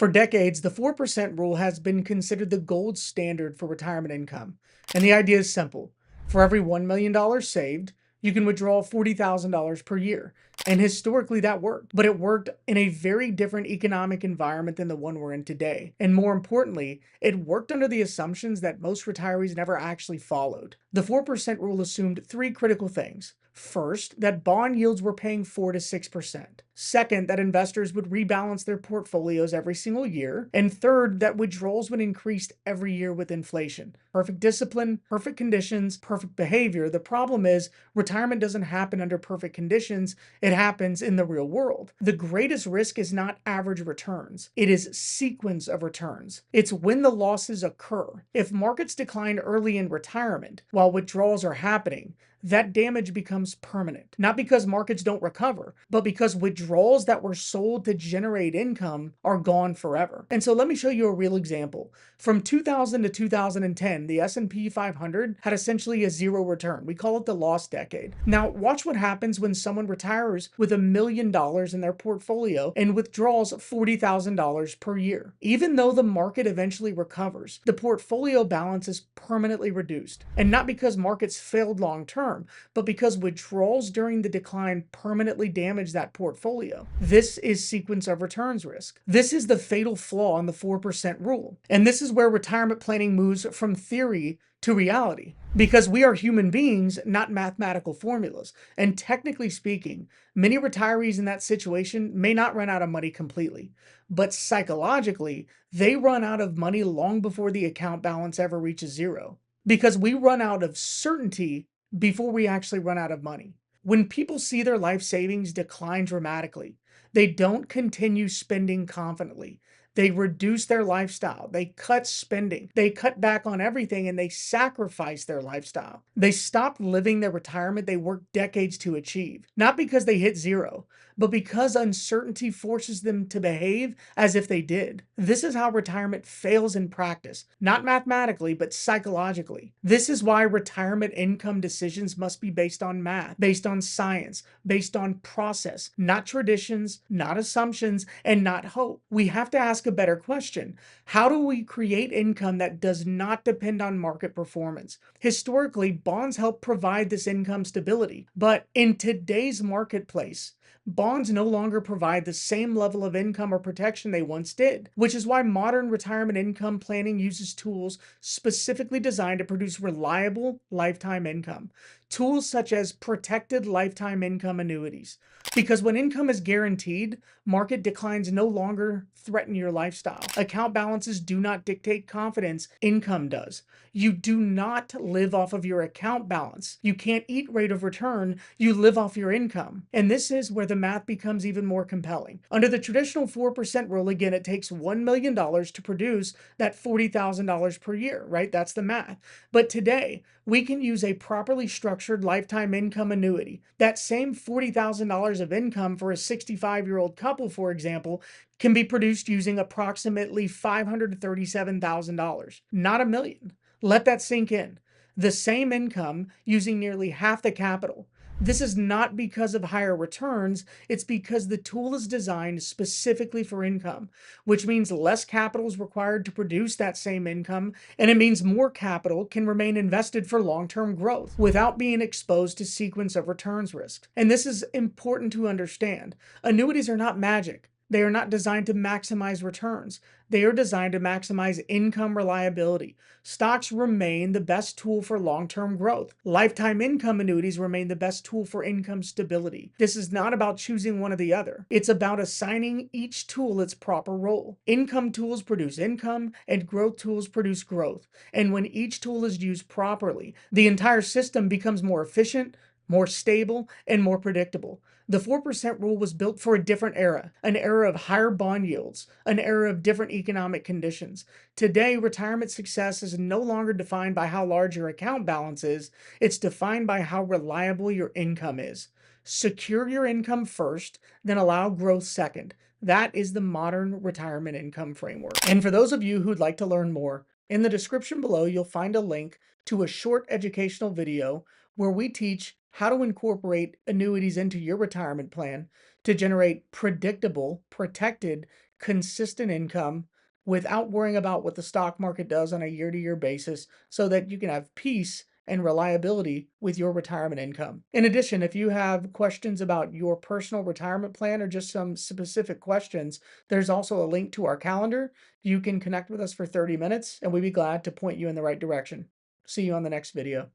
For decades, the 4% rule has been considered the gold standard for retirement income. And the idea is simple. For every $1 million saved, you can withdraw $40,000 per year. And historically, that worked. But it worked in a very different economic environment than the one we're in today. And more importantly, it worked under the assumptions that most retirees never actually followed. The 4% rule assumed three critical things. First, that bond yields were paying 4 to 6%. Second, that investors would rebalance their portfolios every single year. And third, that withdrawals would increase every year with inflation. Perfect discipline, perfect conditions, perfect behavior. The problem is retirement doesn't happen under perfect conditions. It happens in the real world. The greatest risk is not average returns. It is sequence of returns. It's when the losses occur. If markets decline early in retirement while withdrawals are happening, that damage becomes permanent. Not because markets don't recover, but because withdrawals that were sold to generate income are gone forever. And so let me show you a real example. From 2000 to 2010, the S&P 500 had essentially a zero return. We call it the lost decade. Now, watch what happens when someone retires with $1 million in their portfolio and withdraws $40,000 per year. Even though the market eventually recovers, the portfolio balance is permanently reduced. And not because markets failed long term, but because withdrawals during the decline permanently damage that portfolio. This is sequence of returns risk. This is the fatal flaw in the 4% rule. And this is where retirement planning moves from theory to reality. Because we are human beings, not mathematical formulas. And technically speaking, many retirees in that situation may not run out of money completely. But psychologically, they run out of money long before the account balance ever reaches zero. Because we run out of certainty before we actually run out of money. When people see their life savings decline dramatically, they don't continue spending confidently. They reduce their lifestyle. They cut spending. They cut back on everything and they sacrifice their lifestyle. They stop living their retirement they worked decades to achieve. Not because they hit zero, but because uncertainty forces them to behave as if they did. This is how retirement fails in practice, not mathematically, but psychologically. This is why retirement income decisions must be based on math, based on science, based on process, not traditions, not assumptions, and not hope. We have to ask a better question. How do we create income that does not depend on market performance? Historically, bonds help provide this income stability, but in today's marketplace, bonds no longer provide the same level of income or protection they once did, which is why modern retirement income planning uses tools specifically designed to produce reliable lifetime income. Tools such as protected lifetime income annuities. Because when income is guaranteed, market declines no longer threaten your lifestyle. Account balances do not dictate confidence, income does. You do not live off of your account balance. You can't eat rate of return, you live off your income. And this is where the math becomes even more compelling. Under the traditional 4% rule, again, it takes $1 million to produce that $40,000 per year, right? That's the math. But today, we can use a properly structured lifetime income annuity. That same $40,000 of income for a 65-year-old couple, for example, can be produced using approximately $537,000, not $1 million. Let that sink in. The same income using nearly half the capital. This is not because of higher returns, it's because the tool is designed specifically for income, which means less capital is required to produce that same income, and it means more capital can remain invested for long-term growth without being exposed to sequence of returns risk. And this is important to understand. Annuities are not magic. They are not designed to maximize returns. They are designed to maximize income reliability. Stocks remain the best tool for long-term growth. Lifetime income annuities remain the best tool for income stability. This is not about choosing one or the other. It's about assigning each tool its proper role. Income tools produce income, and growth tools produce growth. And when each tool is used properly, the entire system becomes more efficient, more stable, and more predictable. The 4% rule was built for a different era, an era of higher bond yields, an era of different economic conditions. Today, retirement success is no longer defined by how large your account balance is, it's defined by how reliable your income is. Secure your income first, then allow growth second. That is the modern retirement income framework. And for those of you who'd like to learn more, in the description below, you'll find a link to a short educational video where we teach how to incorporate annuities into your retirement plan to generate predictable, protected consistent income without worrying about what the stock market does on a year to year basis so that you can have peace and reliability with your retirement income. In addition, if you have questions about your personal retirement plan or just some specific questions, there's also a link to our calendar. You can connect with us for 30 minutes and we'd be glad to point you in the right direction. See you on the next video.